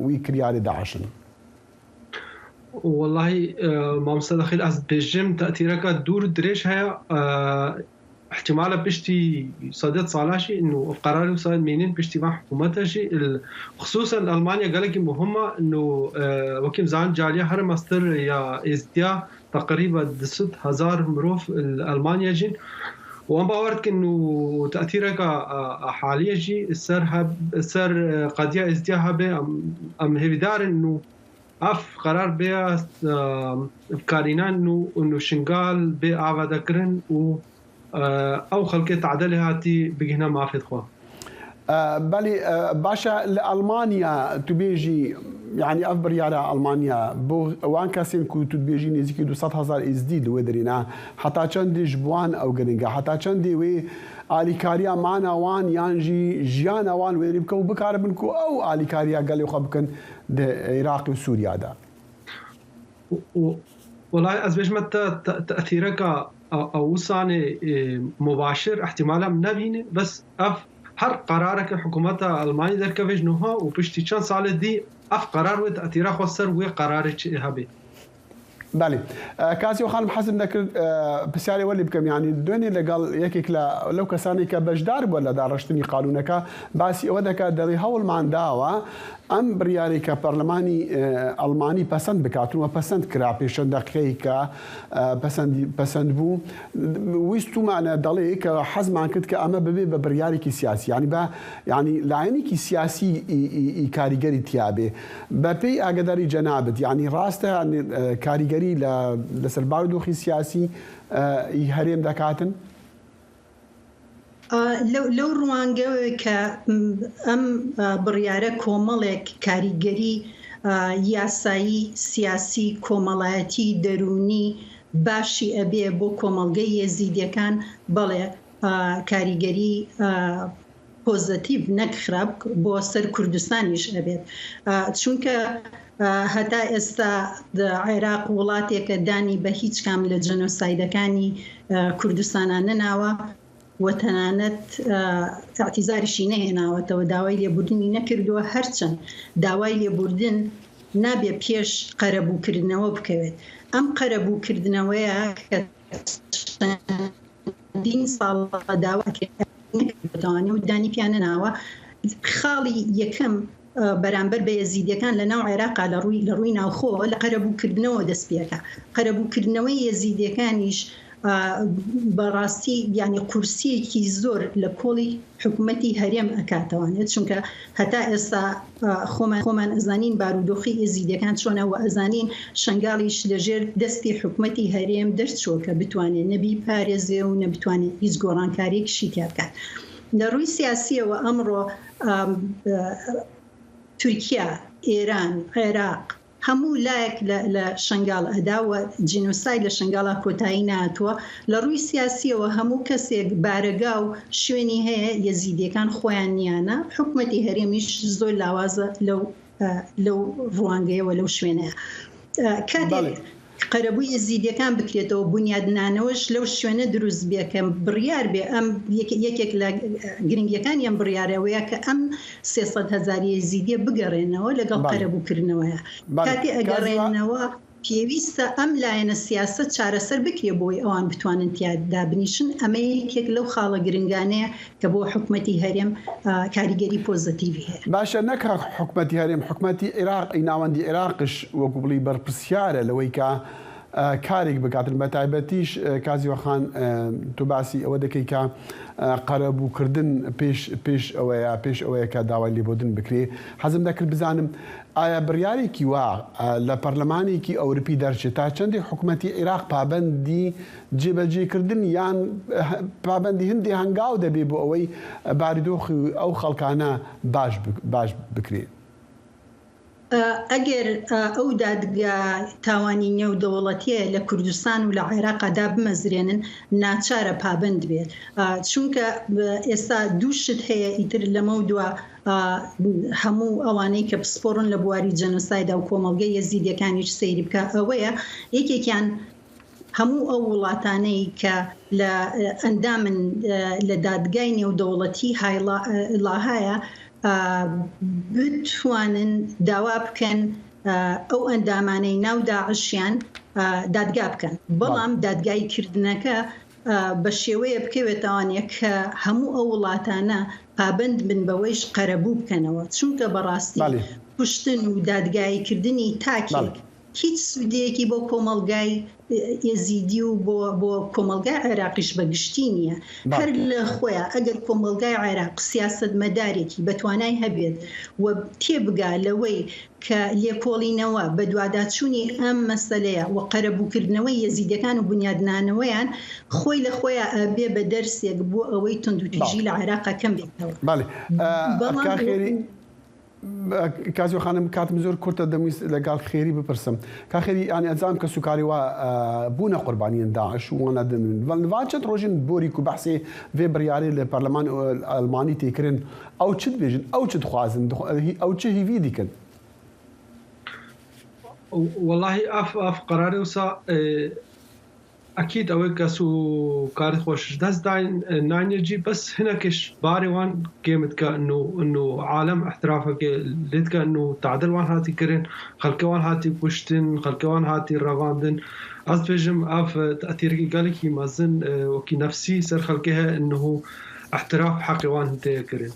وی کریاری داعشن. والله مامۆستا دەخیل ئەس بێژم تەئتیرەکە دوور درێژ هەیە، احتمالا پشتی سەدەت ساڵاشی إنه قرار وصل مينين باجتماع حكومتها خصوصا ألمانيا قال لك مهمة إنه وكيم زعل جالية هر مستر يا إزديا تقريبا 10,000 مروف ألمانيا جين وأنا باورت إنه تأثيرك حاليا جي سر قضية إزديا هبه أم هيدار إنه أف قرار بيا بكارينا إنه شنغال بأعواد كرن و أو خلقت عدالة هاتي بجهنا ما في خوا. بله باشا لألمانيا تبيجي يعني أفبر يارا ألمانيا بو وان كاسين كو تبيجي نزيكي 200,000 إزديد ودرينا حتى چندي جبوان أو جرينجا حتى چندي وي آليكاريا معنا وان يانجي جيانا وان ويريبكو بكاربنكو أو آليكاريا قال يخبكن ده العراق وسوريا دا. والله أزبيش متى تأثيرك أو صانع مباشر احتمالا نبينه بس هر قرارك حكومتها ألمانيا در كفجنوها وبشتي كان صار دي اف قرار و تاثيره خسر و قرار هبي بالي كاسي وخان حسب ذكر بسالي ولي بكم يعني الدنيا اللي قال يكيك لو كساني كبجدار ولا دارشتني قانونك بس ودك دلي هول مان داوا ام برياري كبرلماني الماني پسند بکاتون و پسند کرا پیشن دقیقه پسند بو ویستو معنا دلی که حزم عن كد كأما ببرياري كي سياسي يعني لعيني كي سياسي كاريجري تيابي ببي اقدري جنابت يعني راسته يعني كاريجري لسرباردو خي سياسي يهريم دكاتن لو روانگەوە کە ئەم بڕیارە کۆمەڵێک کاریگەری یاسایی سیاسی کۆمەڵایەتی دەرونی باشی ئەبێ بۆ کۆمەڵگەی یەزیدیەکان بەڵێ کاریگەری پۆزتیڤ نەک خراپ بۆ سەر کوردستانیش ئەبێت چونکە هەتا ئێستا عێراق وڵاتێکە دانی بە هیچ کام لە جەنۆسایدەکانی کوردستانە نەناوە وتنانت اعتزارشی نهێناوەتەوە داوای لێبوردنی نەکردووە هەرچەند داوای لێبوردن نابێ پێش قەرەبووکردنەوە بکەوێت ئەم قەرەبووکردنەوەیە کە چەندین ساڵ داواکردوانێ و دانی پیانە ناوە خاڵی یەکەم بەرامبەر بە یەزیدیەکان لە ناو عێراقا لە ڕووی ناوخۆ لە قەرەبووکردنەوە دەست پێکە قەرەبووکردنەوەی یەزیدیەکانیش بەڕاستی یعنی قورسیەکی زۆر لە کۆڵی حکوومەتی هەرێم ئەکاتەوانێت چونکە هەتا ئێستا خۆمان ئەزانین بارودۆخی ئێزیدەکان چۆنە و ئەزانین شنگاڵیش لەژێر دەستی حکوومەتی هەرێم دەرچۆ کە بتوانێت نەبی پارێزێ و نەبتوانێت هیچ گۆڕانکاریەکیشی تیا بکات. لە ڕووی سیاسیەوە ئەمڕۆ تورکیا، ئێران، عێراق هەموو لایەک لە شنگاڵ ئەداوە جینۆساید لە شنگاڵا کۆتایی ناتووە. لە ڕووی سیاسیەوە هەموو کەسێک بارەگا و شوێنی هەیە یەزیدیەکان خۆیان نیانە حکوومەتی هەرێمیش زۆر لاوازە لەو ڕوانگەیەوە لەو شوێنەیە. کاتێک قەرەبووی یەزیدیەکان بکرێتەوە بنیادنانەوەش لەو شوێنە دروست بێکەم بڕیار بێ ئەم یەکێک لە گرنگیەکانی ئەم بڕیارەوەیە کە ئەم 300,000 یەزیدیە بگەڕێنەوە لەگەڵ قەرەبووکردنەوەیە. کاتی ئەگەڕێنەوە پێویستە ئەم لایەنە سیاست چارەسەر بکرێ بۆی ئەوان بتوانن تیادا بنیشن. ئەمە یەکێک لەو خاڵە گرنگانەیە کە بۆ حکوومەتی هەرێم کاریگەری پۆزتیڤی هەیە. باشە نەکە حکوومەتی هەرێم حکوومەتی عێراقی ناوەندی عێراقش وەکو بڵی بەرپرسیارە لەوەی کە کارێک بکاتن بە تایبەتیش کازیوەخان تو باسی ئەوە دەکەی کە قەرەبووکردن پێش ئەوەیە کە داوای لێبوردن بکرێ. حەزم دەکرد بزانم ئایا بڕیارێکی وا لە پەرلەمانێکی ئەوروپی دەرچێت تا چەندی حکوومەتی عێراق پابەندی جێبەجێکردن یان پابەندی هەندی هەنگاو دەبێ بۆ ئەوەی بارودۆخی ئەو خەڵکانە باش بکرێت؟ ئەگەر ئەو دادگا تاوانی نێودەوڵەتیە لە کوردستان و لە عێراقدا بمەزرێنن ناچارە پابند بێت چونکە ئێستا دووشت هەیە ئیتر لەمە دووە هەموو ئەوانەی کە پسپۆڕن لە بواری جەنۆسایدا و کۆمەڵگەی یەزیدیەکانیش سەیری بکە ئەوەیە یەکێکیان هەموو ئەو وڵاتانەی کە لە ئەندامن لە دادگای نێودەوڵەتی لاهایە بتوانن داوا بکەن ئەو ئەندامانەی ناو داعشیان دادگا بکەن بەڵام دادگای کردنەکە بە شێوەیە بکەوێتەوانێک کە هەموو ئەو وڵاتانە پابند بن بەوەیش قەرەبوو بکەنەوە چونکە بەڕاستی کوشتن و دادگایکردنی تاکێک هیچ سوودەیەکی بۆ کۆمەڵگای یەزیدی و بۆ کۆمەڵگای عێراقیش بەگشتی نییە. هەر لە خۆیان ئەگەر کۆمەڵگای عێراق سیاسەتمەدارێکی بەتوانای هەبێت و تێبگا لەوەی کە لێکۆڵینەوە بە دوواداچوونی ئەم مەسەلەیە و قەرەبووکردنەوەی یەزیدەکان و بنیادنانەوەیان خۆی لە خۆیان ئەبێ بە دەرسێک بۆ ئەوەی تونندوتیژی لە عێراقا کەم بێتەوە. کازیۆ خانم کاتم زۆر کورتە دەمویست لەگەڵ خێری بپرسم کاخێری ئانی ئەنجام کە سوکاریوە بوونە قوربانیان داعش و وانە دەمن چەند ڕۆژین بۆریک و بەحسێ vê biryarê li Parlemanê Almanî têkirin ew çi dibêjin ew çi dixwazin ew çi hîvî dikin? والله اف قراري وسا اكيد اوي كاسو كارت خوش داز داين نانجي بس هنا كش باري وان قيمت انه عالم احترافك ليتك انه تعدل وان هاتي كرين خلكوان هاتي بوشتن خلكوان هاتي رواندن از فيجم اف تاثير قالك يمازن وكي نفسي سر خلكها انه احتراف حقي وان كرين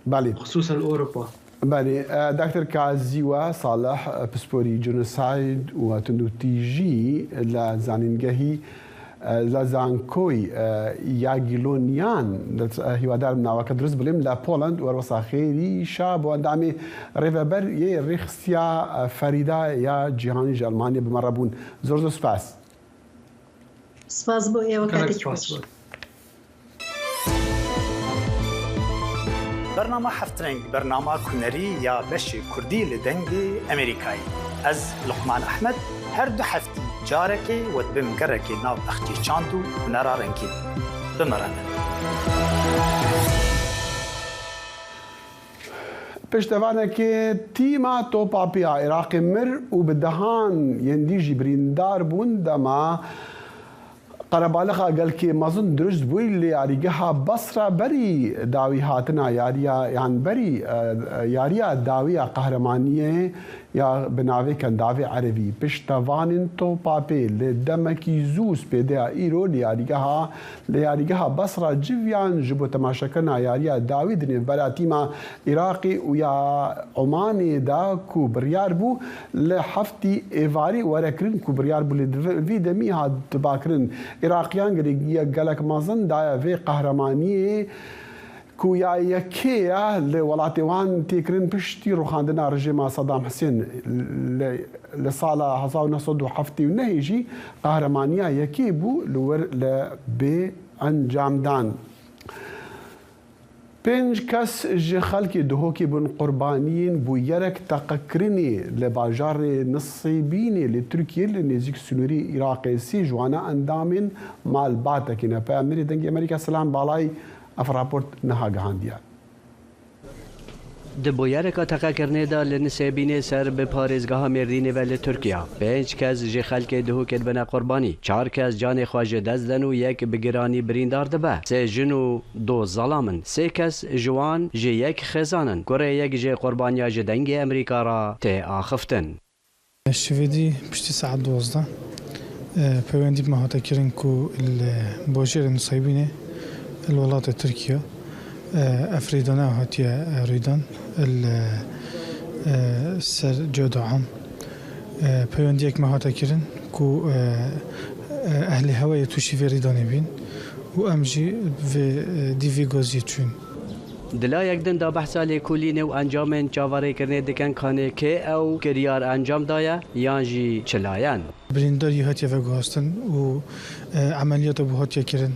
بالي خصوصا اوروبا. بالي دكتور كازيوا صالح بسبوري جنوسايد وتنو تيجي لزانينجهي لزانكوي ياجيلونيان هيوادار من وقت درس بلم لا بولند وروسا خيري شاب واندامي ريفبر ي ريخسيا فريدا يا جهاني المانيا بمربون زورزو سباس سپاس بۆ ئێوە کاتێکی خۆش. برنامه هفترنگ برنامه کنری یا بشی کردی لدنگی امریکایی از لقمان احمد هر دو هفتی جارکی و بمگرکی ناو اختی چاندو نرارنگی بمرنه. پشتوانه که تیما توپاپیا عراق مر و بدهان یندیجی بریندار بون دما قربالخا قال كي مازن درجت بوي اللي عريقها بصرة بري داوي هاتنا ياريا يعني بري ياريا داوية قهرمانية يا بناوي كان داوي عربي بشتوانين تو بابي لدمكي زوس بيدها ايرو لياريقها بصرة جيفيان جبو تماشكنا ياريا داوي دني براتيما عراقي ويا عماني دا كو بريار بو لحفتي ايفاري وركرين كو بريار بو لفي دمي هاد تباكرين عراقيان قالك مازن دايا في قهرمانية كويا يكيا لولاتيوان تيكرين بشتي روخاندنا رجيما صدام حسين لصالة حصاونا صدو حفتي ونهيجي قهرمانية يكيبو لور لبي انجامدان پنج کس جه خلکی دهوکی بن قربانیین بو یرک تقکرینی لباجار نصیبینی لترکیه لنزیک سنوری عراقی سی جوانا اندامین مال باتکینا پا امری دنگی امریکا سلام بالای اف راپورت نها گهاندیا د بویرکا تقکرنه دا لنسبینه سر به پارزگاه مردینه ولی ترکیه 5 کس جه خلک دهوکت بنا قربانی 4 کس جان خواجه دزدن و یک بگرانی بریندار دبه 3 جن و 2 ظلامن 3 کس جوان جه یک خزانن گره یک جه قربانیا جه دنگ امریکا را ته آخفتن الشويدي بشتي ساعة 12 بيواندي بمهاتا كيرين كو البوجير النصيبيني الولايات التركية أفريدانا هاتيا ريدان السر جودو عام بيوانديك مهاتا كيرين كو أهل هواية توشي في ريداني بين وأمجي في ديفي غوزي تشون دلا یک دن دا بحثا لیکولینه و انجام جاواره کرنه دکن کانه که او کریار انجام دایا یان جی چلاین برینداری هاتیه و گوهستن و عملیات بو هاتیه کرن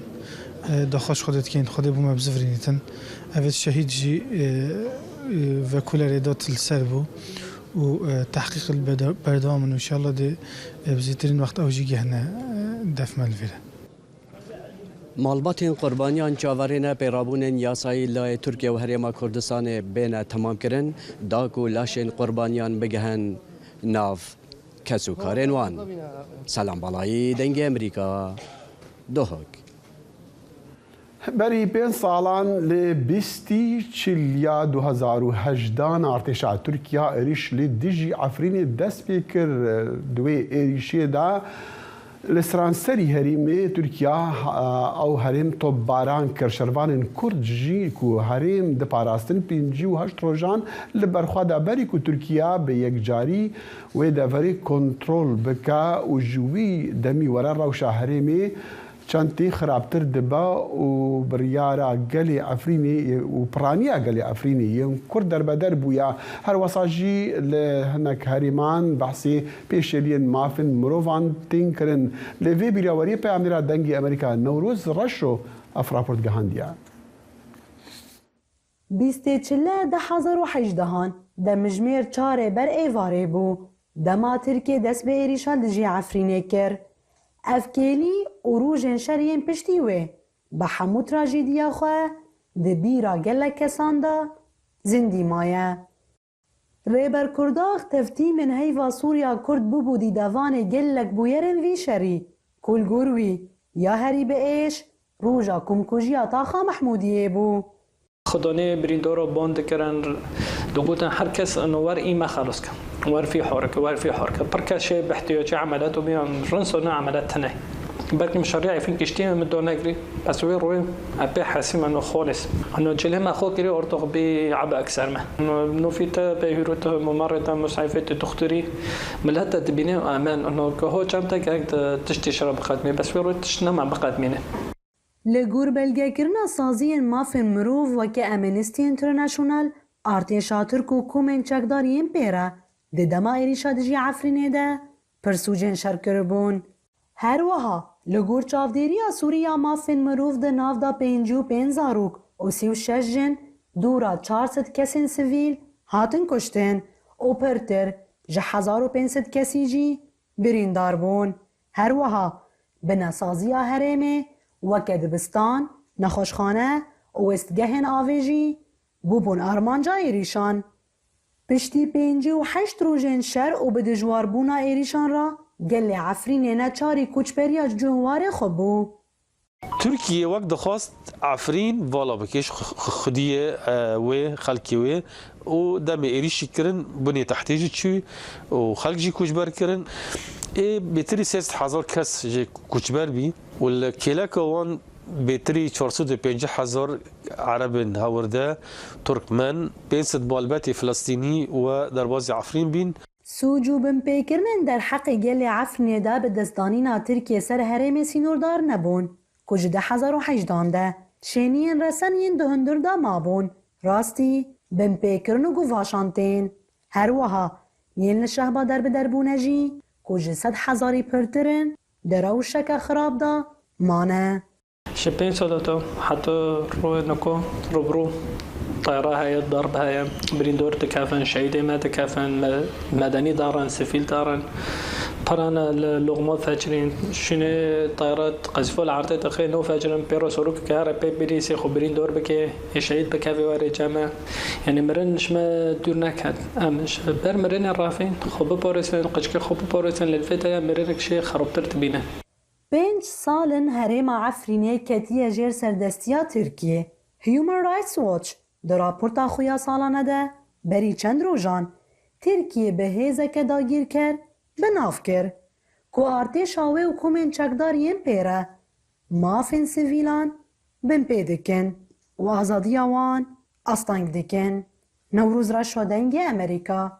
داخاش خودت کن خود بو مبزفرینیتن اوید شهید جی و کولر دات السر بو و تحقیق البردام ان شاء الله ده بزیترین وقت اوجی گهنه دفع ملویره مالباتین قربانیان چاورین پیرابونن یاسایی لای ترکیه و هریما کردستان بین تمام کرن داکو لاشین قربانیان بگهن ناف کسو کارین وان سلام بالایی دنگ امریکا دوهک بری 5 سالان لبیستی چلیا 2018 ارتشا ترکیه ایریش لدیجی عفرین دست بکر دوی ایریشی دا لسرانسری هریم ترکیه او هریم توب باران کرشروان کرد جی کو هریم د پاراستن 5 و 8 روزان لبرخوا د بری کو ترکیه به یک جاری و د وری کنترل بکا او جوی دمی ورا روشا هریمی چانتی خرابتر دبا و بریارا گلی افرینی و پرانیا گلی افرینی یم کرد در بدر بویا هر وساجی لهنک هریمان بحثی پیشلین مافن مروفان تینکرن لوی بیراوری په امیر دنگی امریکا نوروز رشو افراپورت گهاندیا بیستی چله 2018 د مجمیر چاره بر ایواره بو دما ترکی دست به ایریشان دجی افرینی کر افکیلی و روژن شرین پشتی وی به همو تراجیدیا خواه ده بیرا گله کسان دا زندی مایه. ریبر کرداخ تفتی من هیوا سوریا کرد بودی دوان گلک بویرن وی شری کل گوروی یا هری به ایش روژا کمکوژیا تاخا محمودیه بو. خدانه بریندارا باند کردن دقوتن هر کس انوار این ما خلاص کن ور فی حرکه پرکش به احتیاج عملات و بیان رنسونا عملات تنه بلکه مشاريع فين كشتين من دون نجري بس وين روي أبي حاسم إنه خالص إنه جله ما خو كري أرتق بعبء أكثر ما إنه نوفيتا بهيروت ممرضة مسعفة دكتوري ملهتا تبيني أمان إنه كهو جامتك هيك تشتي شرب قدمي بس وين روي تشنا مع بقدمينه لگور بلگه کرنا سازی مافن مروف و که امنستی انترنشنال ارتشا ترک و کومن چکداریم پیرا ده دما ایریشا دجی عفرینه ده پرسوجن شرکربون. هر وها لگور چافدیریا سوریا مافن مروف ده ناو دا 55 زاروک و 36 جن دورا 400 کسین سویل هاتن کشتن و پرتر جه 1500 کسی جی بریندار بون. هر وها بنا سازیا هرمه وکه دبستان، نخوشخانه و استگهن آویجی بوبون آرمانجا ایریشان. پشتی 58 روزن شر و به دجوار بونا ایریشان را گل عفرین نچاری کوچپریا جوار خبو. ترکیه وقت دخواست عفرین والا بکش خدیه و خلقی و دم ایریشی کرن بنی تحتیجی چی و خلق جی کوچبر کرن. بهتری 3000 کس جی کوچبر بی و کلاک وان بهتری 450,000 عرب هورده ترکمن 500 بالبات فلسطینی و درباز عفرین بین. سوجو بن پیکرنن در حق گل عفرین دا به دستانینا ترکیه سر هرم سینوردار نبون. کجده 1018 ده شینین رسنین دهندر دا مابون. راستی بن پیکرن و گواشانتین. هر وها یین شهبا در به دربونه جی کجه 100,000 پرترن دراو شک خراب دا مانه. شبين سولتو حتى روي نكو روبرو طيارة هاي الضرب هاي بريندور تكافن شهيدة ما تكافن مدني دارن سفيل دارن برانا اللغمات فاجرين شنو طيارات قذفوا العرض تخيل نو فاجرين بيرو سروك كهرب بيبريسي خو بريندور بكي شهيد بكافي واري جامع يعني مرنش ما دور نكد امش بر مرن الرافين خو بورسن قشك خو بورسن للفتاة مرنك شي خربترت بينا 5 سالن هرم عفرینه کتیه جر سردستیا ترکیه. هیومن رایتس واچ در راپورتا خویا سالانه ده بری چند روزان ترکیه به هیزه که داگیر کرد به ناف کرد که ارتشاوه و کومن چکدار یم پیره مافن سیویلان بن پیدکن و آزادی وان استانگ دکن. نوروز را شدنگ امریکا.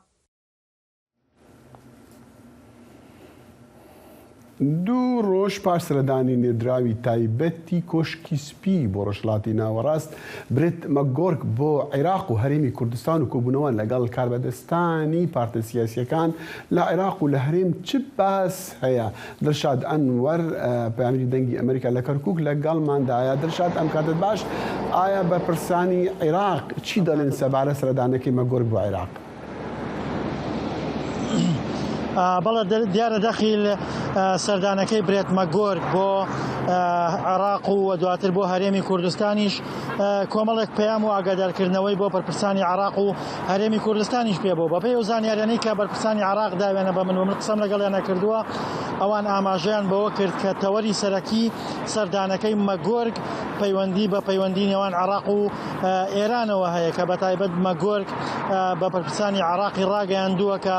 دو روش پارسردانی ندراوی تایبتی کشکی سپی برشلاتی ناوراست بريت ماگورک بو عراق و هرمی کردستان و کوبونوان لگل کاربدستانی پارت سیاسی کان لعراق و لهرم چه باس هیا درشاد انور پیامری دنگی امریکا لکرکوک لگل من دایا درشاد ام کاتت باش آیا بپرسانی عراق چی دلن سباره سردانه که ماگورک بو عراق بەڵێ دیارە دەخیل سەردانەکەی برێت مەگۆرگ بۆ عێراق و دواتر بۆ هەرێمی کوردستانیش کۆمەڵێک پەیام و ئاگادارکردنەوەی بۆ بەرپرسانی عێراق و هەرێمی کوردستانیش پێبوو بەپێی و زانیاریانەی کە بەرپرسانی عێراق داوێنە بە من قسەم لەگەڵیان نەکردووە ئەوان ئاماژەیان بەوە کرد کە تەوەری سەرەکی سەردانەکەی مەگۆرگ پەیوەندی بە پەیوەندی نێوان عێراق و ئێرانەوە هەیە کە بەتایبەت مەگۆرگ بە بەرپرسانی عێراقی ڕاگەیاندووە کە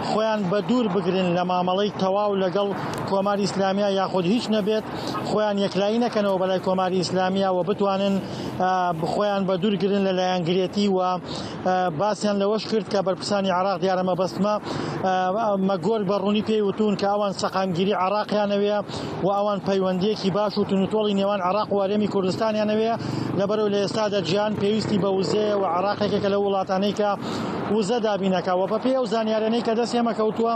خۆیان بە دوور بگرن لە مامەڵەی تەواو لەگەڵ کۆماری ئیسلامیە یاخود هیچ نەبێت خۆیان یەکلایی نەکەنەوە بەلای کۆماری ئیسلامیە و بتوانن خۆیان بە دوورگرن لە لایەنگرێتی و باسییان لەوەش کرد کە بەرپرسانی عێراق دیارە مەبەستمە مەگۆرگ بە ڕوونی پێی وتون کە ئەوان سەقامگیری عێراقیانەوێ و ئەوان پەیوەندیەکی باش و تونوتۆڵی نێوان عێراق و هەرێمی کوردستانیانەوێ لەبەرەوە لە ئێستادا گیان پێویستی بە وزەیە و عێراقێکێکە لە وڵاتانەی کە وزە دابینەکەوە بەپێ ئەو زانیارانەی کە دەست ئێمە کەوتووە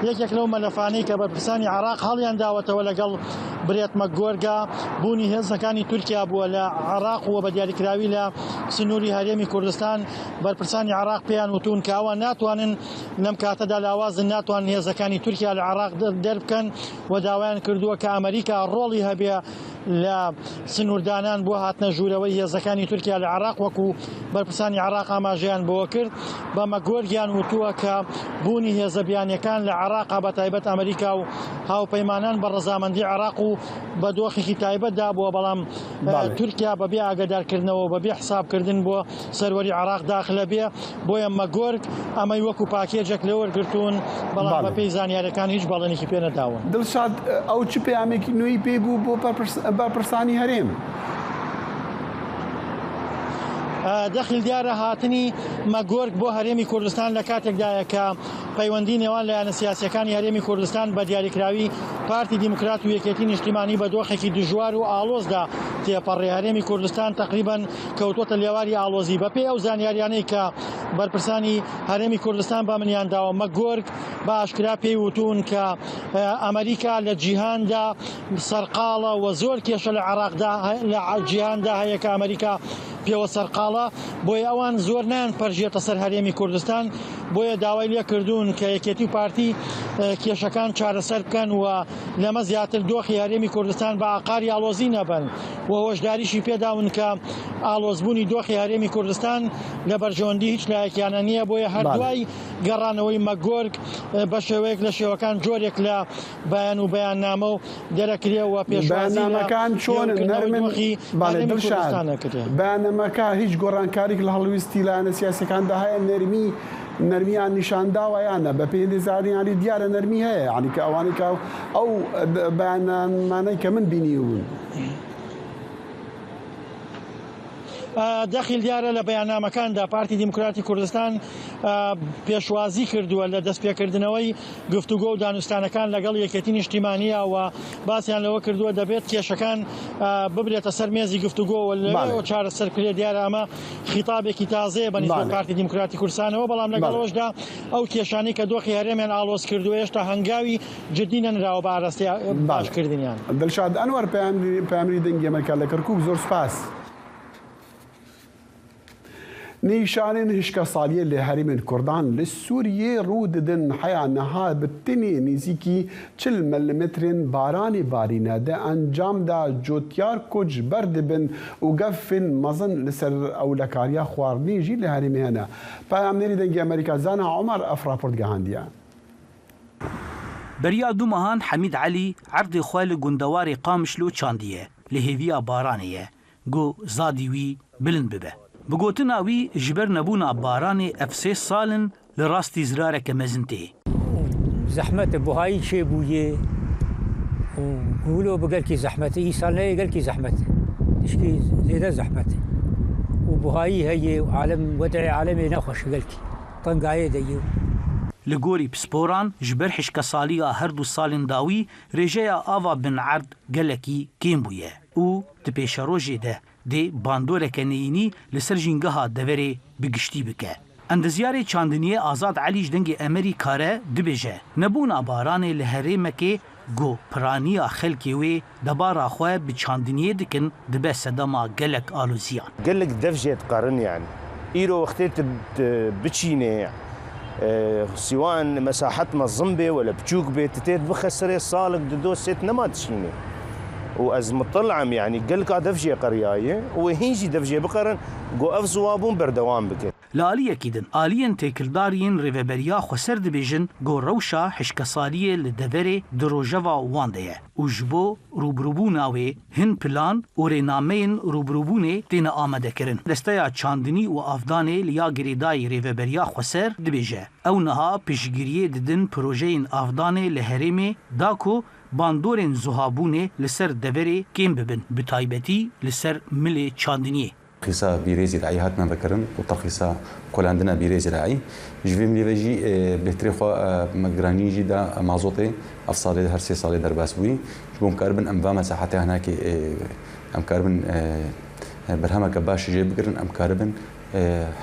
یەکێک لەو مەلەفانەی کە بەرپرسانی عێراق هەڵیان داوەتەوە لەگەڵ برێت مەگۆرگا بوونی هێزەکانی تورکیا بووە لە عێراق و بە دیاریکراوی لە سنووری هەرێمی کوردستان بەرپرسانی عێراق پێیان وتون کە ئەوان ناتوانن لەم کاتەدا لاوازن ناتوان هێزەکانی تورکیا لە عێراق دەربکەن و داوایان کردووە کە ئەمریکا ڕۆڵی هەبێ لە سنووردانان بۆ هاتنە ژوورەوەی هێزەکانی تورکیا لە عێراق وەکو بەرپرسانی عێراق ئاماژەیان بۆ کرد بە بە مەگۆرگیان وتووە کە بوونی هێزە بیانیەکان لە عێراق بە تایبەت ئەمریکا و هاوپەیمانان بە ڕەزامەندی عێراق و بە دۆخێکی تایبەتدا بووە، بەڵام تورکیا بەبێ ئاگادارکردنەوە بەبێ حسابکردن بۆ سەروەری عێراق داخلە بێ، بۆیە مەگۆرگ ئەمەی وەکو پاکێجێک لێ وەرگرتوون، بەڵام بە پێی زانیاریەکان هیچ بەڵێنێکی پێ نەداون. دڵشاد ئەو چ پەیامێکی نوێی پێ بوو بۆ بەرپرسانی هەرێم؟ دەخل دیارە هاتنی مەگۆرگ بۆ هەرێمی کوردستان لە کاتێکدایە کە پەیوەندی نێوان لایەنە سیاسیەکانی هەرێمی کوردستان بە دیاریکراوی پارتی دیموکرات و یەکێتی نیشتیمانی بە دۆخێکی دژوار و ئاڵۆزدا تێپەڕێ. هەرێمی کوردستان تقریبان کەوتوتە لێواری ئاڵۆزی بەپێی ئەو زانیاریانەی کە بەرپرسانی هەرێمی کوردستان بە منیانداوە. مەگۆرگ بە ئاشکرا پێی وتون کە ئەمریکا لە جیهاندا سەرقاڵە و زۆر کێشە لە عێراقدا لە جیهاندا هەیە کە ئەمریکا پێوە سەرقاڵە، بۆیە ئەوان زۆر نان پەرژێتە سەر هەرێمی کوردستان، بۆیە داوای لێکردوون کە یەکێتی و پارتی کێشەکان چارەسەر بکەن و لەمە زیاتر دۆخی هەرێمی کوردستان بە ئاقاری ئاڵۆزی نەبن و هۆشداریشی پێداون کە ئاڵۆزبوونی دۆخی هەرێمی کوردستان لە بەرژەوەندی هیچ لایەکیانە نییە، بۆیە هەردوای گەڕانەوەی مەگۆرگ بە شێوەیەک لە شێوەکان جۆرێک لە بەیان و بەیاننامە و دەرەکرێەوە پێشبەرنامەکان چۆن نەرمەی کوردستانە کردێ. بەیاننامەکە هیچ گۆڕانکاریک لە هەڵویستی لایەنە سیاسیەکاندا هەیە؟ نەرمیان نیشانداوایانە بە پێی زانیاری دیارە نەرمی هەیە، یعنی کە ئەوانەی کە ئەو بەیاننامانەی کە من بینیون دەخل دیارە لە بەیاننامەکاندا پارتی دیموکراتی کوردستان پێشوازی کردووە لە دەستپێکردنەوەی گفتوگۆ و دانوستانەکان لەگەڵ یەکێتی نیشتیمانیە و باسییان لەوە کردووە دەبێت کێشەکان ببرێتە سەر مێزی گفتوگۆ لەوە چارەسەرکرێ. دیارە ئەمە خیتابێکی تازەیە بەنسبەت پارتی دیموکراتی کوردستانەوە، بەڵام لەگەڵەوەشدا ئەو کێشانەی کە دۆخی هەرێمیان ئاڵۆز کردووە هێشتا هەنگاوی جدی نەنراوە بە ئاراستەی باشکردنیان. دڵشاد ئەنوەر پەیامری دەنگی ئەمریکا لە کەرکووک زۆر سپاس. نیشانên hişka saliyê lê herêmên Kurdan li Sûriyê rû didin heya niha bi tenê nêzîkî 40 milimetrên baranê barîne de encam da cotyar ku ji ber dibin û gefên mezin li ser ewlekariya xwarinê jî li herêmê hene. Peyamnerî dengê Amerîka Zana Ömer ev raport gihandiye. Beriya du mehan Hemîd Elî erdê xwe li gundewarê Qamişlo çandiye li hêviya baranê ye got zadî wî bilind bibe. Bi gotina wî ji ber nebûna baranê ev 3 salin li rastî zirareke mezin tê. Zehmet buhayî çêbûye û gûlo bi gelkî zehmet î salneyê gelkî zehmet tişkî zêde zehmet û buhayî heye alem wedeyê alemê nexweş gelkî tengayê de ye. Li gorî pisporan ji ber hişkesaliya her du salên dawî rêjeya ava bin erd gelekî kêm bûye û di pêşerojê de dê bandoreke neyînî li ser jîngeha deverê bi giştî bike. Endezyarê çandiniyê Azad Elî ji dengê Amerîka re dibêje nebûna baranê li herêmekê got piraniya xelkê wê debara xwe bi çandiniyê dikin dibe sedema gelek alûziyan. Gelek dev jê dikarin yani. Îro wextê biçîne سواء مساحت مظم بي ولا بتشوك بي تتيت بخسري صالك دو سيت نما تشيني واز مطلعم يعني قال كا دفجي قريايه وهيجي دفجي بقرن جو اف زوابون بردوام بك لالیه کیدن آلین تکلدارین ریوبریا خسر دبیجن گو روشا حشکسالیه لدوره دروجوا وانده و جبو روبروبوناوی هن پلان و رینامین روبروبونه تین آمده کرن. دستیا چاندنی و افدانه لیا گریدای ریوبریا خسر دبیجه او نها پیشگیریه ددن پروژین افدانه لهرمه داکو باندورین زهابونه لسر دوره کم ببن بتایبتی لسر مل چاندنیه. ترخيصا بيريزي رعي هاتنا بكرن وترخيصا كل عندنا بيريزي رعي جوي ملي بيجي بتريخو مجراني جدا مازوتي افصالي هر سي صالي درباس بوي جبوم كاربن ام مساحتي هناك ام كاربن برهمه كباش جي بكرن ام كاربن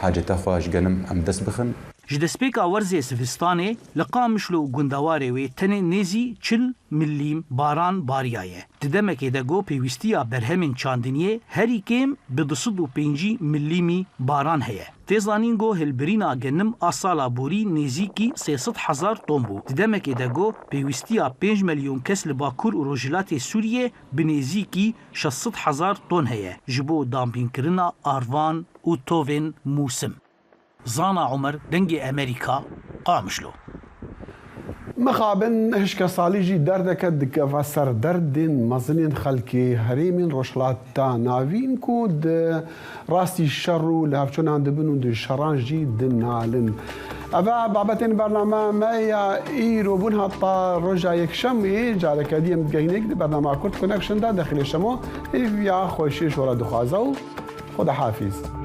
حاجه تخواش جنم ام دس بخن جدسپیکا ورزی سفستانه لقامشلو گندواره و تنه نیزی 40 ملیم باران باریایه. تدمکه دگو پیوستیا برهمین چاندنیه هری کم به 205 ملیمی باران هیه. تیزانینگو هلبرینا گنم آسالا بوری نیزیکی 300,000 طن بو. تدمکه دگو پیوستیا 5 میلیون کس لباکور و روجلات سوریه به نیزیکی 600,000 طن هیه. جبو دامپین کرنا آروان و توون موسم. زانا عمر دنگی امریکا قامشلو مخابن هشكا صاليجي دردك دك سر درد مزنين خلكي هريمين روشلات تا نافين كود راستي الشر لهفشون عند بنو دي شرانجي دنالن أبا بابتين برنامج ما يا إيرو بون هطا رجع يكشم جالك ديم تجينيك دي برنامج كورت كونكشن دا داخل الشمو يا خوشيش ولا دخازو خدا حافظ